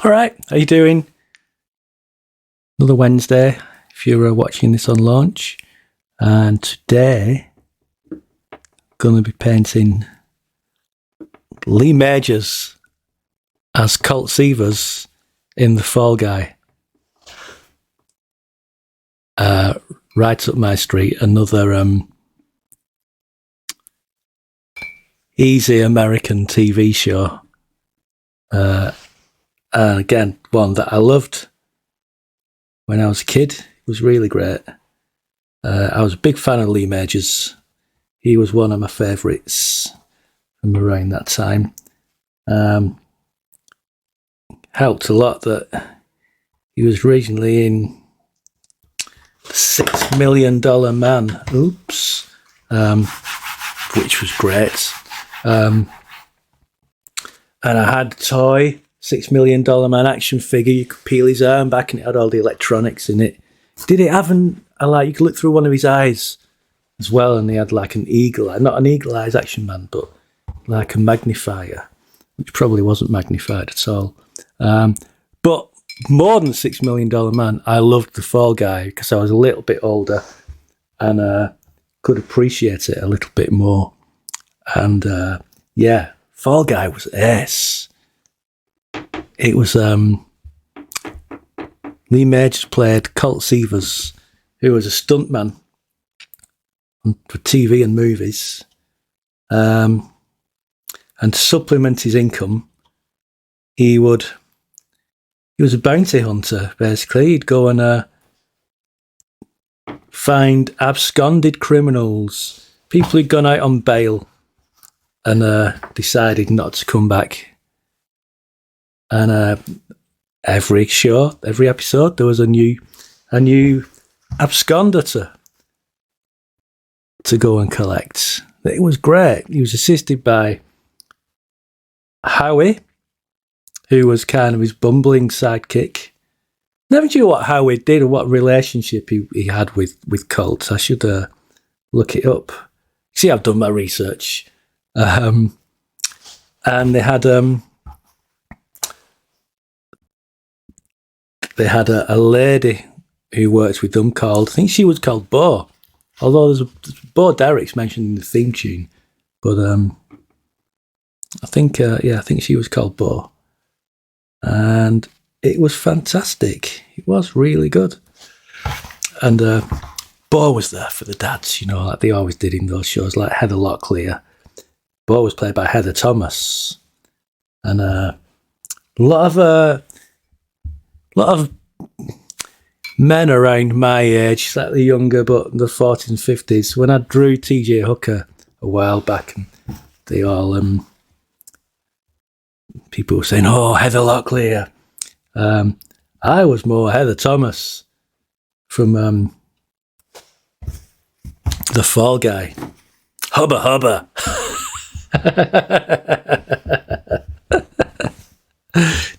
All right, how you doing? Another Wednesday, if you're watching this on launch. And today, I'm going to be painting Lee Majors as Colt Seavers in The Fall Guy. Right up my street, another easy American TV show. And again, one that I loved when I was a kid. It was really great. I was a big fan of Lee Majors. He was one of my favourites from around that time. Helped a lot that he was originally in The $6 Million Man. Oops. Which was great. And I had a toy $6 Million Man action figure. You could peel his arm back and it had all the electronics in it. Did it have you could look through one of his eyes as well, and he had like an eagle eye, not an eagle eyes action man, but like a magnifier, which probably wasn't magnified at all. But more than $6 Million Man, I loved The Fall Guy because I was a little bit older and could appreciate it a little bit more. And yeah, Fall Guy was ace. It was Lee Majors played Colt Seavers, who was a stuntman for TV and movies. And to supplement his income, he was a bounty hunter, basically. He'd go and find absconded criminals, people who'd gone out on bail and decided not to come back. And every episode, there was a new absconder to go and collect. It was great. He was assisted by Howie, who was kind of his bumbling sidekick. Never knew what Howie did or what relationship he had with Colt. I should look it up. See, I've done my research. And they had a lady who worked with them called, I think she was called Bo. Although there's Bo Derrick's mentioned in the theme tune. But I think she was called Bo. And it was fantastic. It was really good. And Bo was there for the dads, like they always did in those shows, like Heather Locklear. Bo was played by Heather Thomas. And a lot of men around my age, slightly younger, but in the 40s and 50s, when I drew TJ Hooker a while back, and they all, people were saying, oh, Heather Locklear. I was more Heather Thomas from The Fall Guy. Hubba hubba.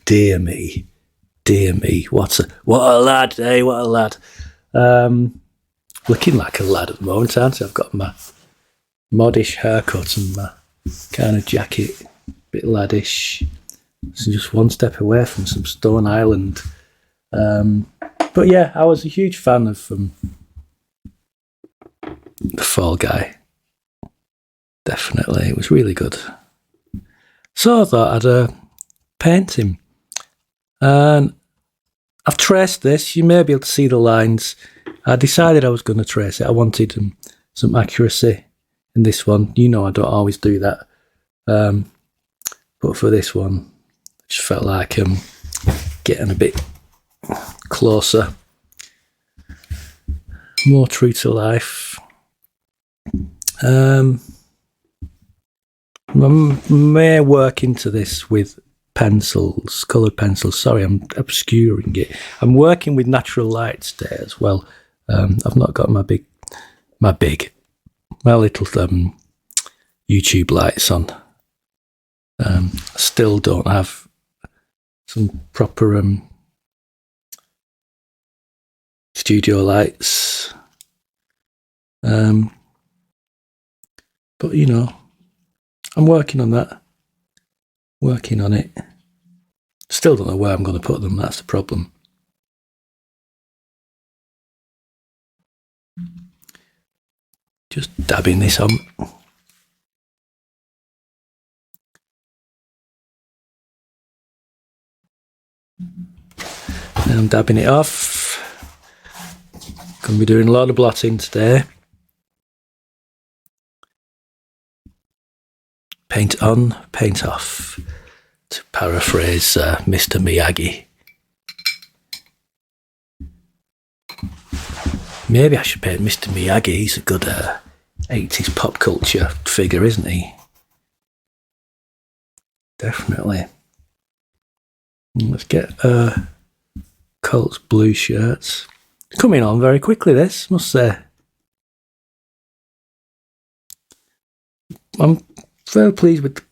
Dear me. What a lad, eh? What a lad. Looking like a lad at the moment, aren't I? I've got my modish haircut and my kind of jacket, a bit laddish. So just one step away from some Stone Island. But yeah, I was a huge fan of The Fall Guy. Definitely, it was really good. So I thought I'd paint him. And I've traced this. You may be able to see the lines. I decided I was going to trace it. I wanted some accuracy in this one. I don't always do that. But for this one, I just felt like getting a bit closer. More true to life. I may work into this with pencils, coloured pencils. Sorry, I'm obscuring it. I'm working with natural light today as well. I've not got my little YouTube lights on. I still don't have some proper studio lights. But I'm working on that. Working on it. Still don't know where I'm going to put them, that's the problem. Just dabbing this on. And I'm dabbing it off. Going to be doing a lot of blotting today. Paint on, paint off, to paraphrase Mr. Miyagi. Maybe I should paint Mr. Miyagi. He's a good 80s pop culture figure, isn't he? Definitely. Let's get Colt's blue shirts. Coming on very quickly, this, must say. I'm very pleased with the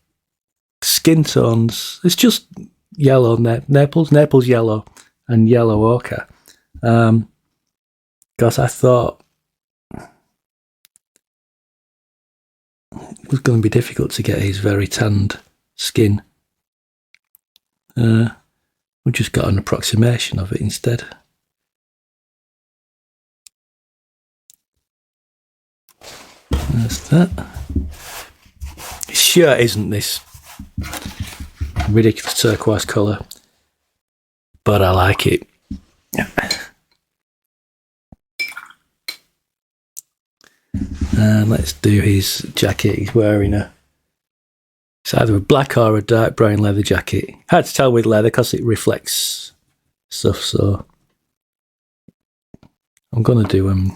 skin tones. It's just yellow, Naples yellow and yellow ochre. Because I thought it was going to be difficult to get his very tanned skin. We just got an approximation of it instead. There's that. His shirt isn't this ridiculous turquoise colour, but I like it. And let's do his jacket. He's wearing it's either a black or a dark brown leather jacket. Hard to tell with leather because it reflects stuff, so I'm going to do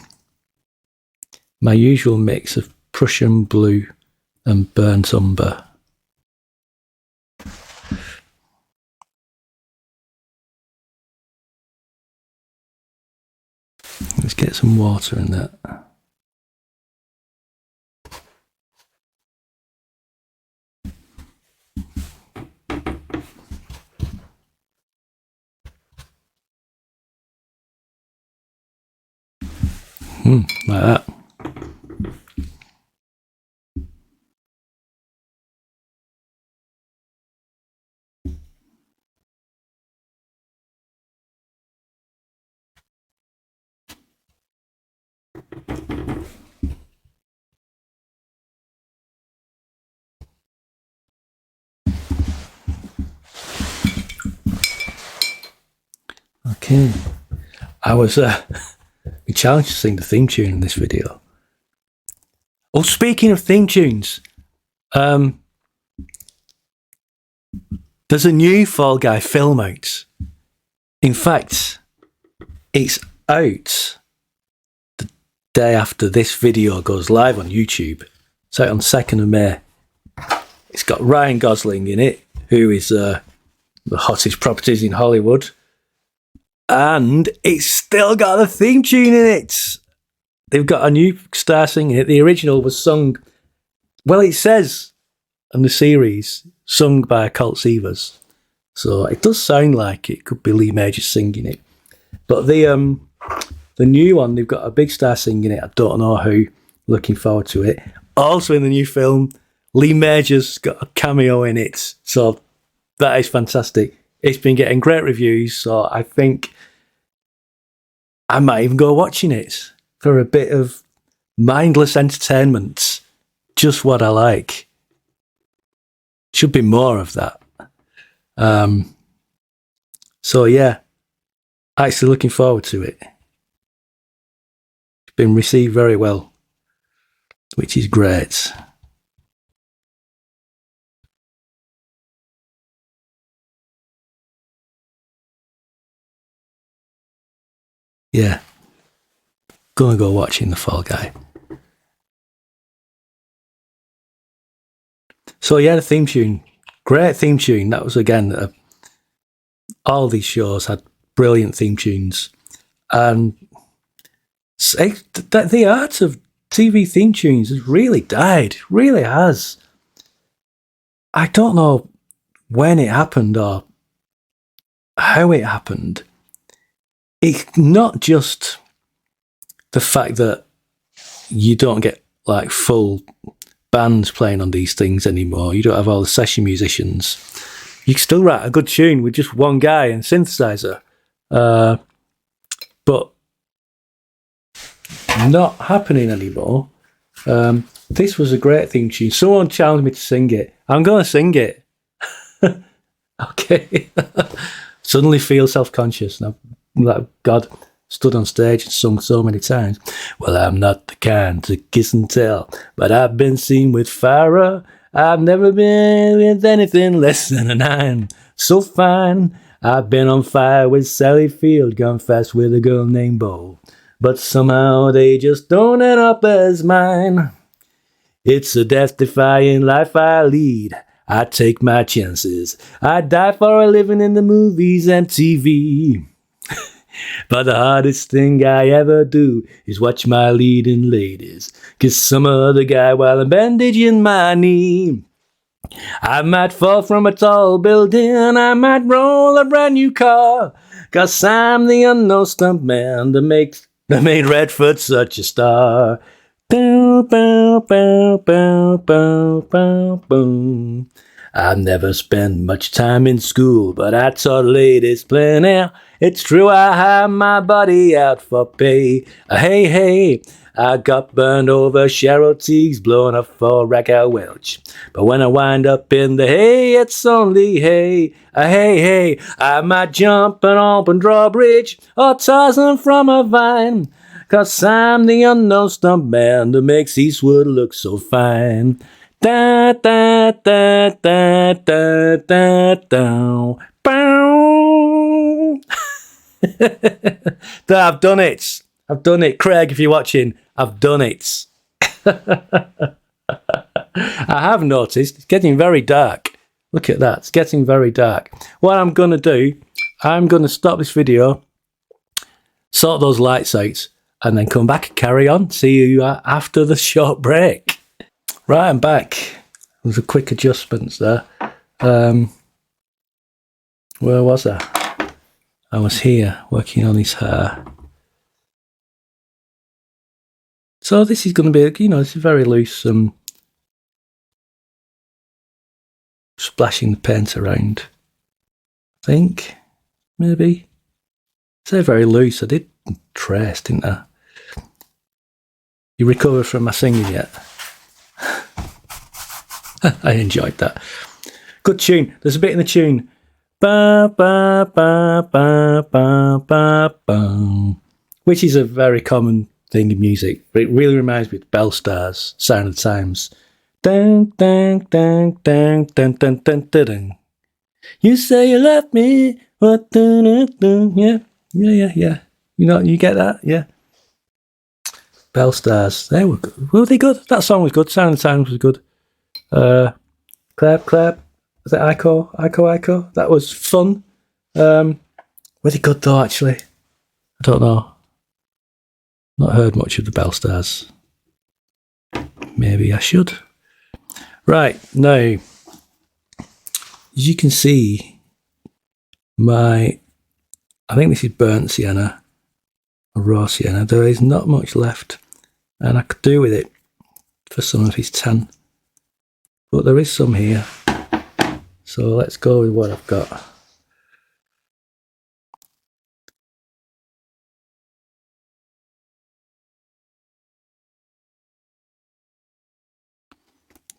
my usual mix of Prussian blue and burnt umber. Let's get some water in that. Like that. Okay, I was challenged to sing the theme tune in this video. Oh, speaking of theme tunes, there's a new Fall Guy film out. In fact, it's out the day after this video goes live on YouTube. It's out on 2nd of May. It's got Ryan Gosling in it, who is the hottest properties in Hollywood. And it's still got the theme tune in it. They've got a new star singing it. The original was sung, well, it says in the series, sung by Colt Seavers. So it does sound like it could be Lee Majors singing it. But the new one, they've got a big star singing it. I don't know who. Looking forward to it. Also in the new film, Lee Majors got a cameo in it. So that is fantastic. It's been getting great reviews, so I think I might even go watching it for a bit of mindless entertainment. Just what I like. Should be more of that. So yeah, actually looking forward to it. It's been received very well, which is great. Yeah, gonna go watching The Fall Guy. So yeah, the theme tune, great theme tune. That was again, all these shows had brilliant theme tunes, and the art of TV theme tunes has really died. Really has. I don't know when it happened or how it happened. It's not just the fact that you don't get like full bands playing on these things anymore. You don't have all the session musicians. you can still write a good tune with just one guy and synthesizer. But not happening anymore. This was a great theme tune. Someone challenged me to sing it. I'm going to sing it. Okay. Suddenly feel self-conscious. Now, like God stood on stage and sung so many times. Well, I'm not the kind to kiss and tell, but I've been seen with fire. I've never been with anything less than a 9. So fine. I've been on fire with Sally Field, gone fast with a girl named Bo. But somehow they just don't end up as mine. It's a death-defying life I lead. I take my chances. I die for a living in the movies and TV. But the hardest thing I ever do is watch my leading ladies kiss some other guy while I'm bandaging my knee. I might fall from a tall building, I might roll a brand new car, 'cause I'm the unknown stuntman that made Redford such a star. Bow, bow, bow, bow, bow, bow, bow. I've never spent much time in school, but I taught ladies plenty. It's true I have my body out for pay. Hey, hey, I got burned over Cheryl Teague's blown up for Raquel Welch. But when I wind up in the hay, it's only hay. Hey, hey, I might jump an open drawbridge or Tarzan from a vine, 'cause I'm the unknown stuntman that makes Eastwood look so fine. Da da da da da da da. Bow. I've done it. I've done it. Craig, if you're watching, I've done it. I have noticed it's getting very dark. Look at that. It's getting very dark. What I'm going to do, I'm going to stop this video, sort those lights out, and then come back and carry on. See you after the short break. Right, I'm back. There's a quick adjustments there. Where was I? I was here working on his hair. So this is going to be, this is very loose. Splashing the paint around. I think, maybe. Say very loose. I did trace, didn't I? You recovered from my singing yet? I enjoyed that. Good tune. There's a bit in the tune. Ba ba ba ba ba ba ba, which is a very common thing in music. But it really reminds me of Bell Stars, Sign of the Times. Dang dang dang dang dang dang dang dang. You say you love me, what do? Yeah. You get that? Yeah. Bell Stars. They were good. Were they good? That song was good. Sign of the Times was good. Clap. Was it Ico? That was fun. Were they good though, actually? I don't know. Not heard much of the Bell Stars. Maybe I should. Right, now, as you can see, I think this is burnt sienna, or raw sienna. There is not much left, and I could do with it for some of his tan. But there is some here. So let's go with what I've got.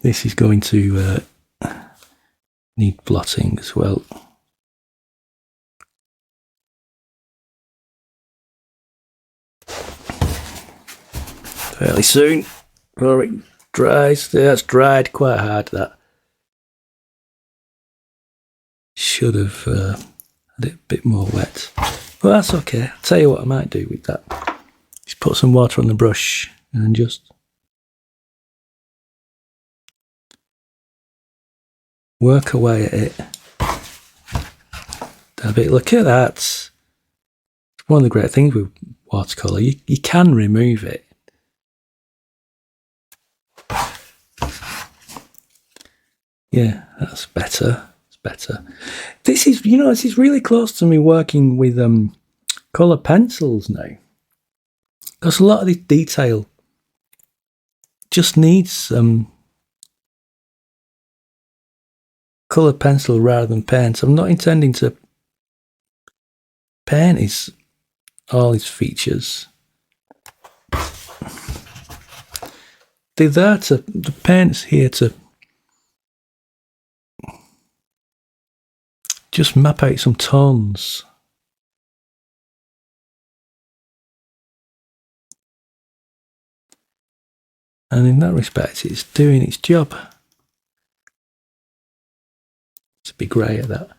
This is going to need blotting as well. Fairly soon, before it dries. That's dried quite hard, that. Should have had it a bit more wet. But that's okay. I'll tell you what I might do with that. Just put some water on the brush and just work away at it. A bit. Look at that. It's one of the great things with watercolour. You can remove it. Yeah, that's better. It's better. This is really close to me working with colour pencils now. Because a lot of this detail just needs coloured pencil rather than paint. I'm not intending to paint all his features. The paint's here to just map out some tones. And in that respect, it's doing its job. It's a bit grey at that.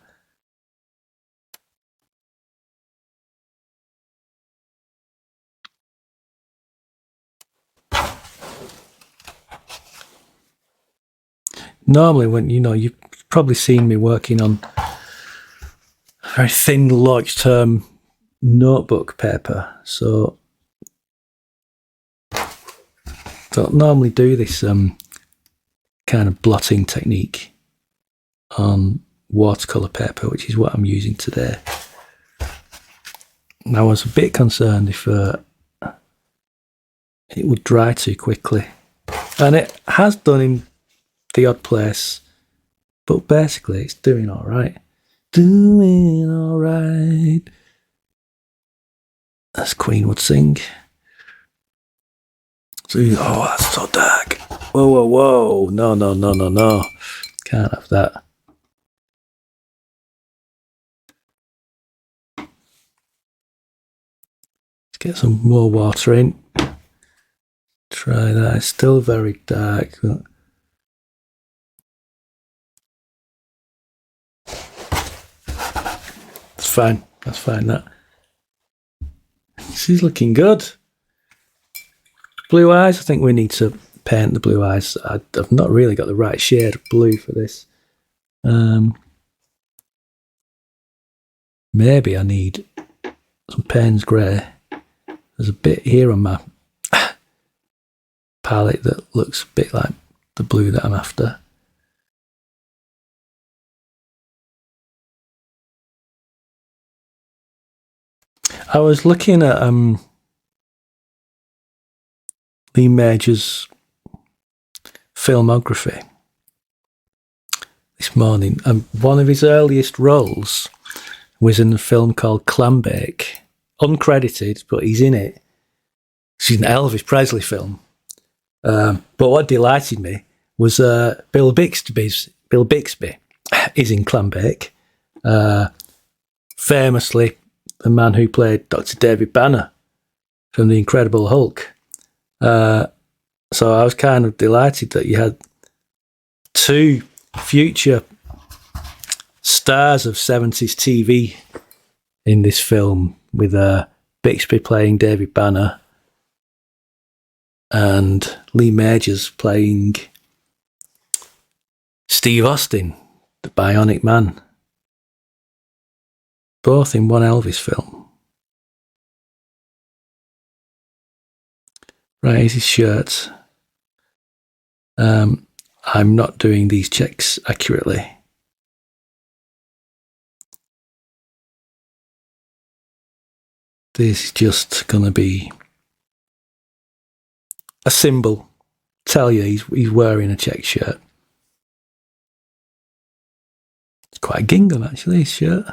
Normally, when you've probably seen me working on very thin, large-term notebook paper, so don't normally do this kind of blotting technique on watercolour paper, which is what I'm using today. I was a bit concerned if it would dry too quickly, and it has done in the odd place, but basically it's doing all right. Doing all right, as Queen would sing. So, oh, that's so dark. Whoa, whoa, whoa. No. Can't have that. Let's get some more water in. Try that. It's still very dark. But it's fine. That's fine, that. She's looking good. Blue eyes, I think we need to paint the blue eyes. I've not really got the right shade of blue for this. Maybe I need some Payne's Grey. There's a bit here on my palette that looks a bit like the blue that I'm after. I was looking at Lee Major's filmography this morning, and one of his earliest roles was in a film called Clambake, uncredited, but he's in it. It's an Elvis Presley film. But what delighted me was Bill Bixby is in Clambake. Famously, the man who played Dr. David Banner from The Incredible Hulk. So I was kind of delighted that you had two future stars of 70s TV in this film, with Bixby playing David Banner and Lee Majors playing Steve Austin, the Bionic Man. Both in one Elvis film. Right, here's his shirt. I'm not doing these checks accurately. This is just going to be a symbol. Tell you he's wearing a check shirt. It's quite a gingham, actually, his shirt.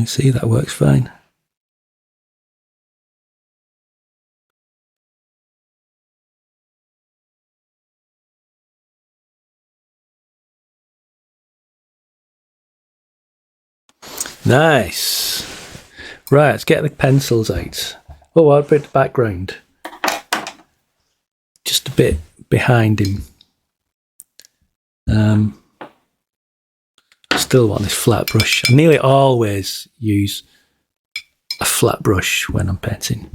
See, that works fine. Nice. Right, let's get the pencils out. Oh, what about the background? Just a bit behind him. I still want this flat brush. I nearly always use a flat brush when I'm painting.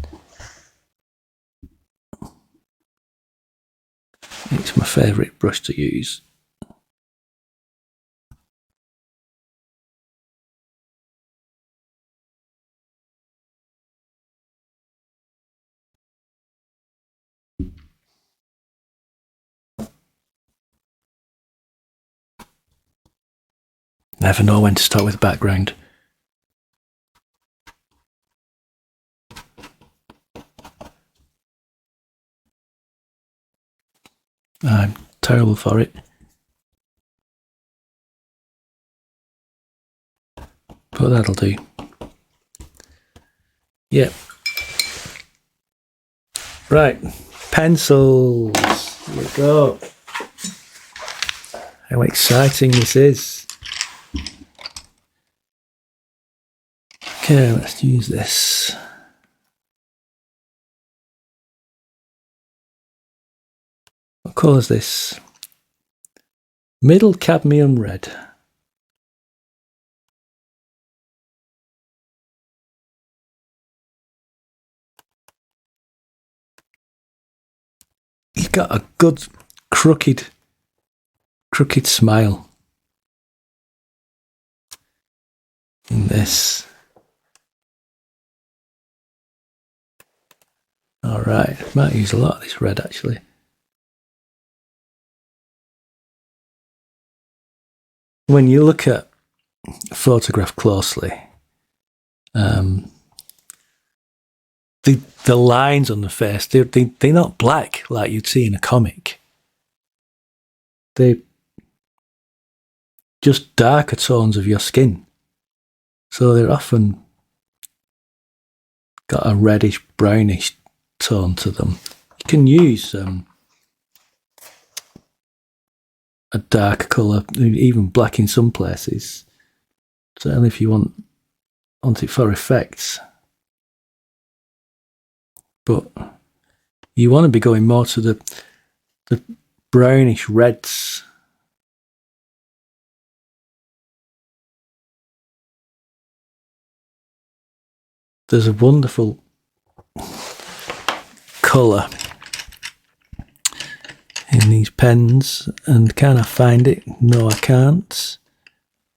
It's my favourite brush to use. Never know when to start with the background. I'm terrible for it. But that'll do. Yep. Right. Pencils. Here we go. How exciting this is. Okay, let's use this. What colour is this? Middle cadmium red. He's got a good crooked smile in this. All right, might use a lot of this red actually. When you look at a photograph closely, the lines on the face, they're not black like you'd see in a comic. They're just darker tones of your skin. So they're often got a reddish, brownish tone to them. You can use a dark colour, even black in some places. Certainly if you want it for effects. But you want to be going more to the brownish reds. There's a wonderful colour in these pens, and can I find it? No, I can't.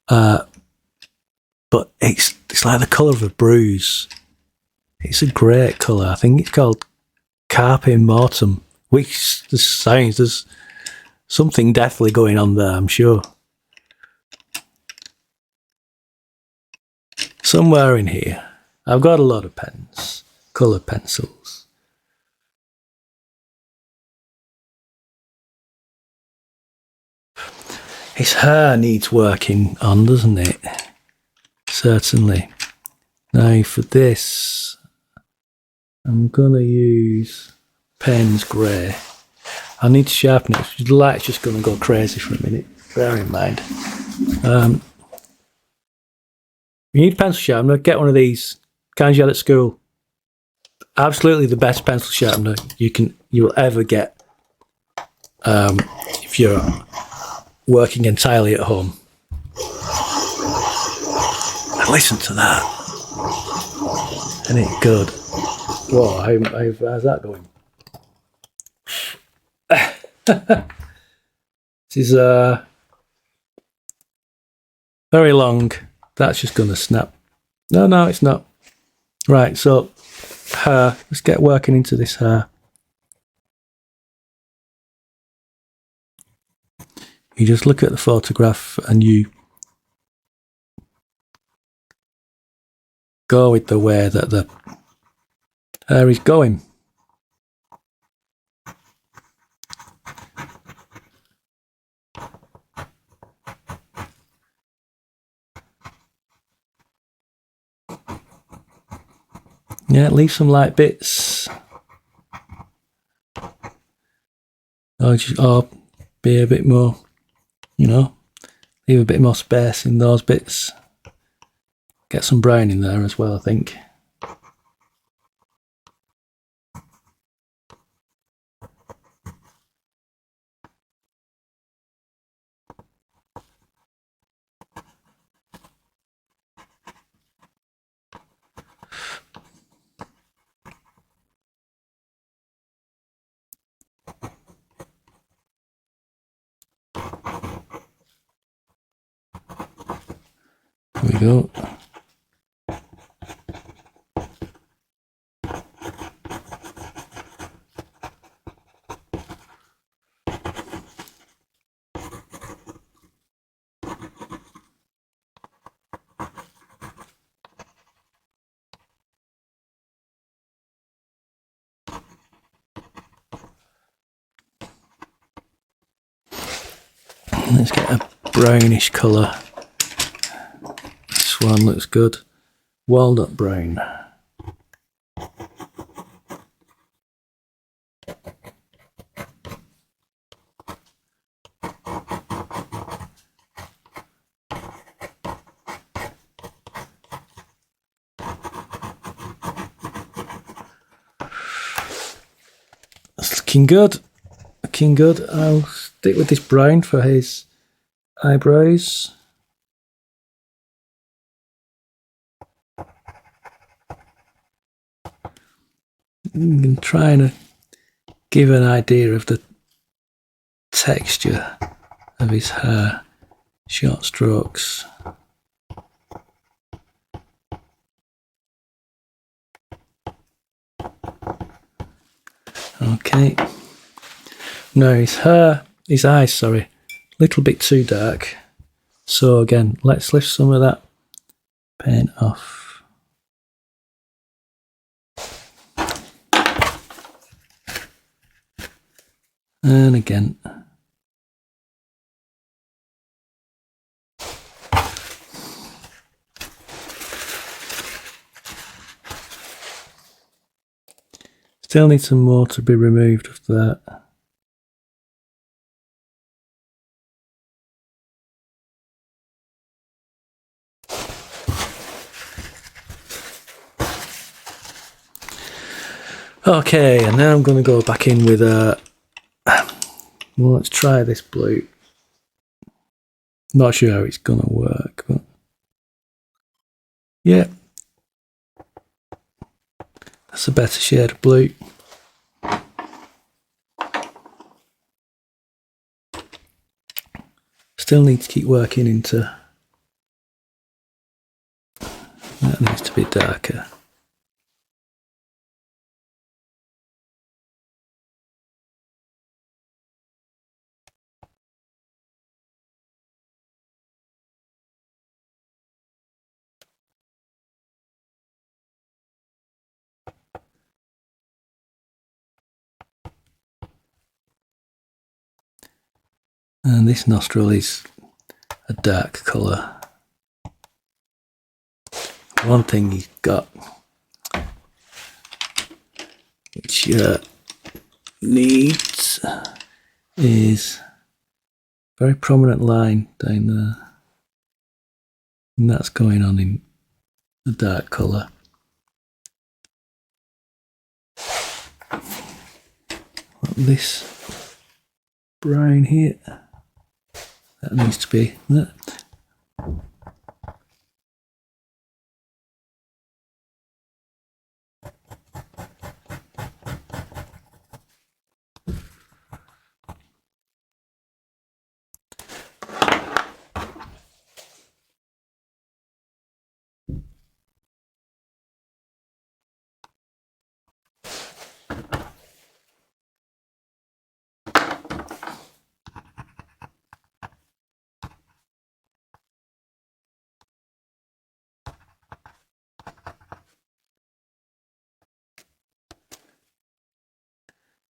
But it's like the colour of a bruise. It's a great colour. I think it's called Carpe Mortem, which there's something deathly going on there, I'm sure. Somewhere in here, I've got a lot of pens, colour pencils. His hair needs working on, doesn't it? Certainly. Now for this, I'm going to use Payne's Grey. I need to sharpen it. The light's just going to go crazy for a minute. Bear in mind. You need a pencil sharpener. Get one of these kinds you had at school. Absolutely the best pencil sharpener you'll ever get if you're working entirely at home. And listen to that. Isn't it good? Whoa, how's that going? This is very long. That's just going to snap. No, it's not. Right, so hair. Let's get working into this hair. You just look at the photograph and you go with the way that the hair is going. Yeah, leave some light bits. Or be a bit more, leave a bit more space in those bits. Get some brown in there as well, I think. There we go. Let's get a brownish colour. This one looks good. Walnut brown. That's looking good. Looking good. I'll stick with this brown for his eyebrows. I'm trying to give an idea of the texture of his hair. Short strokes. Okay. Now his eyes, sorry, a little bit too dark. So again, let's lift some of that paint off. And again. Still need some more to be removed of that. Okay, and now I'm going to go back in with a... Well, let's try this blue. Not sure how it's going to work, but... Yeah. That's a better shade of blue. Still need to keep working into... That needs to be darker. And this nostril is a dark colour. One thing he's got, which needs, is a very prominent line down there. And that's going on in a dark colour. This brown here, that needs to be that.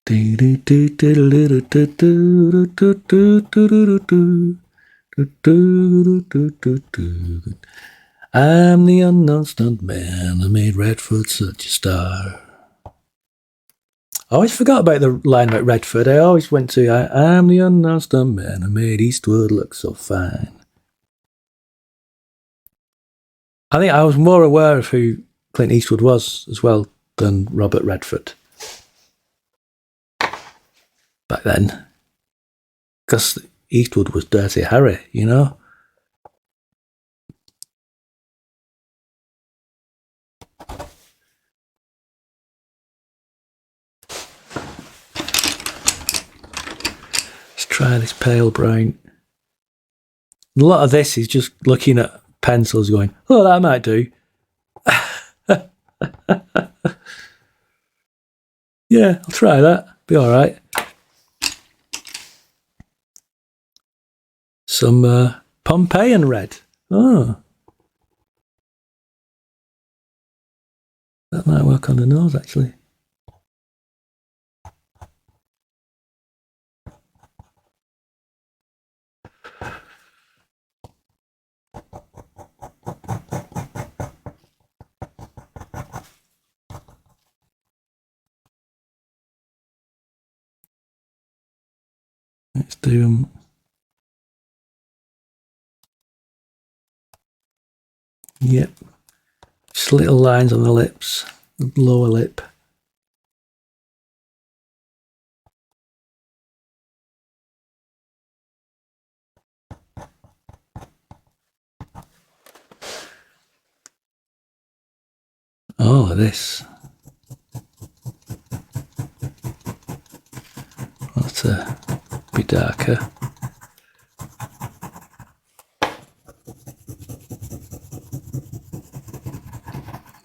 I'm the unknown stuntman that made Redford such a star. I always forgot about the line about Redford. I always went to, I'm the unknown stuntman that made Eastwood look so fine. I think I was more aware of who Clint Eastwood was as well than Robert Redford back then, because Eastwood was Dirty Harry, you know. Let's try this pale brown. A lot of this is just looking at pencils going, oh, that might do. Yeah, I'll try that. Be all right. Some Pompeian red. Oh. That might work on the nose, actually. Let's do them. Yep. Just little lines on the lips, the lower lip. Oh, this. That's a bit darker.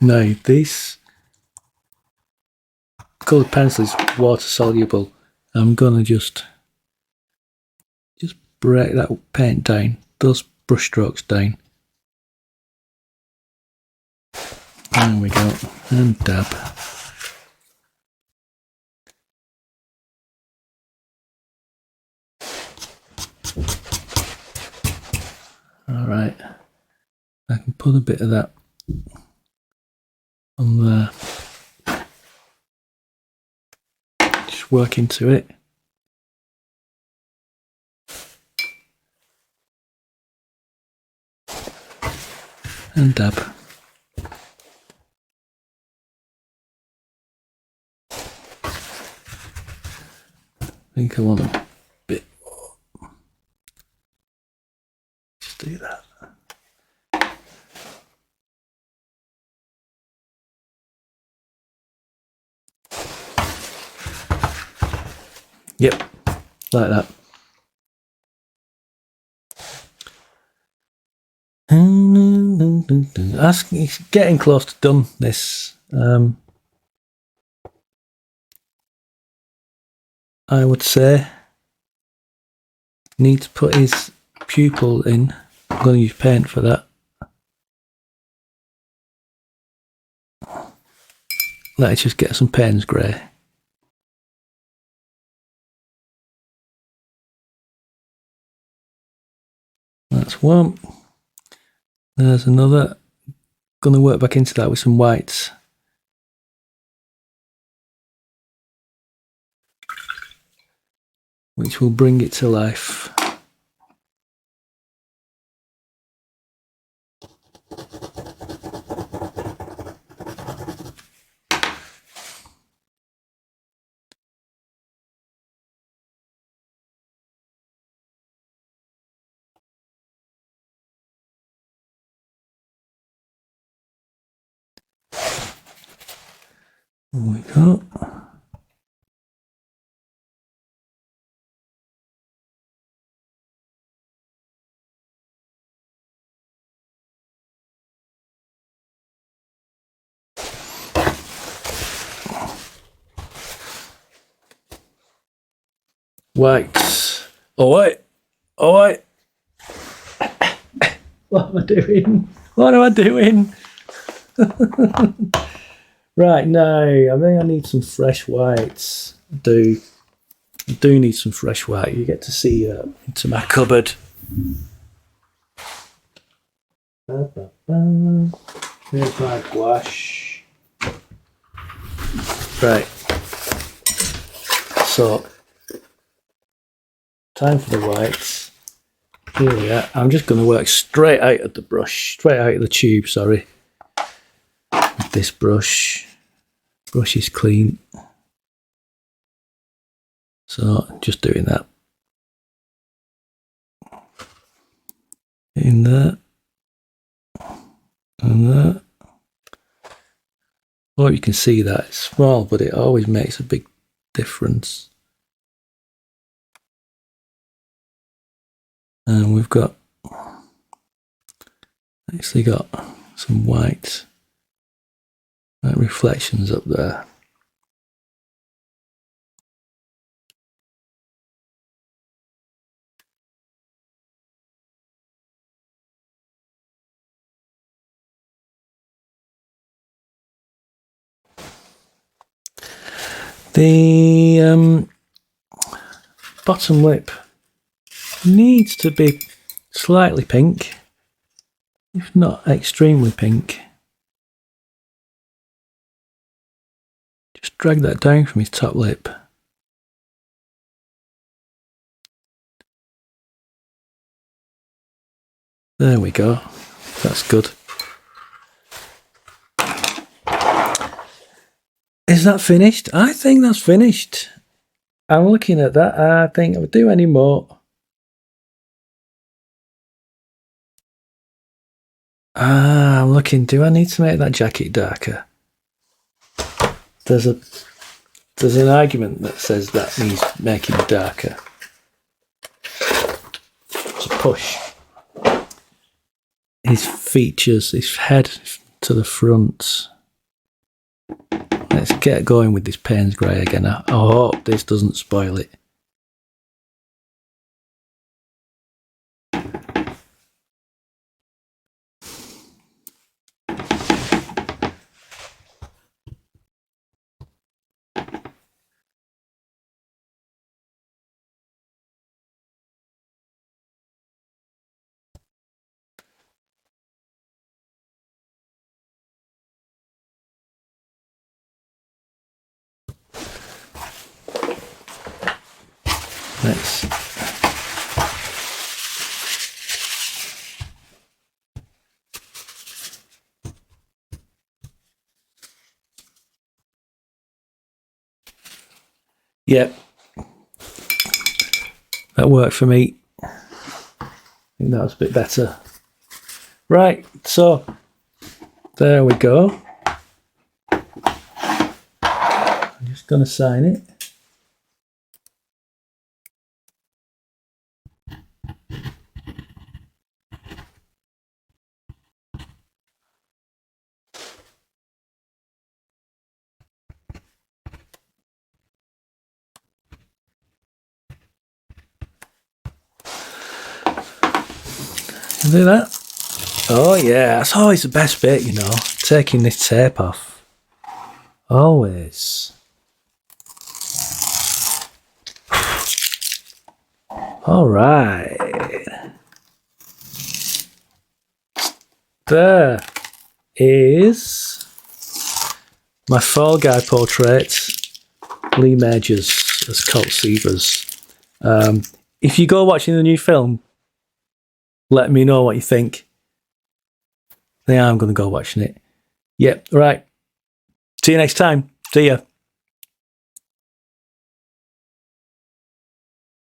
Now this coloured pencil is water soluble. I'm gonna just break that paint down, those brush strokes down. There we go, and dab. Alright, I can put a bit of that on there. Just work into it. And dab. I think I want a bit more. Just do that. Yep, like that. It's getting close to done, this. I would say. Need to put his pupil in. I'm going to use paint for that. Let's just get some Payne's grey. That's one. There's another. Going to work back into that with some whites. Which will bring it to life. There we go. Whites. Oh wait. Oh wait. What am I doing? What am I doing? Right, no, I think I need some fresh whites. I do need some fresh white. You get to see into my cupboard. Here's my gouache. Right. So, time for the whites. Here we are. I'm just going to work straight out of the brush, straight out of the tube, sorry. With this brush. Brush is clean. So, just doing that. In there. And there. Oh, you can see that it's small, but it always makes a big difference. And we've actually got some white reflections up there. The bottom lip needs to be slightly pink, if not extremely pink. Just drag that down from his top lip. There we go. That's good. Is that finished? I think that's finished. I'm looking at that. I think I'll do any more. I'm looking. Do I need to make that jacket darker? There's an argument that says that needs making it darker. It's a push. His features, his head to the front. Let's get going with this Payne's grey again. I hope this doesn't spoil it. Let's Yep. That worked for me. I think that was a bit better. Right, so there we go. I'm just going to sign it. Do that. Oh yeah, that's always the best bit, you know, taking this tape off. Always. All right. There is my Fall Guy portrait, Lee Majors as Colt Seavers. If you go watching the new film, let me know what you think. Yeah, I'm going to go watching it. Yep, right. See you next time. See ya.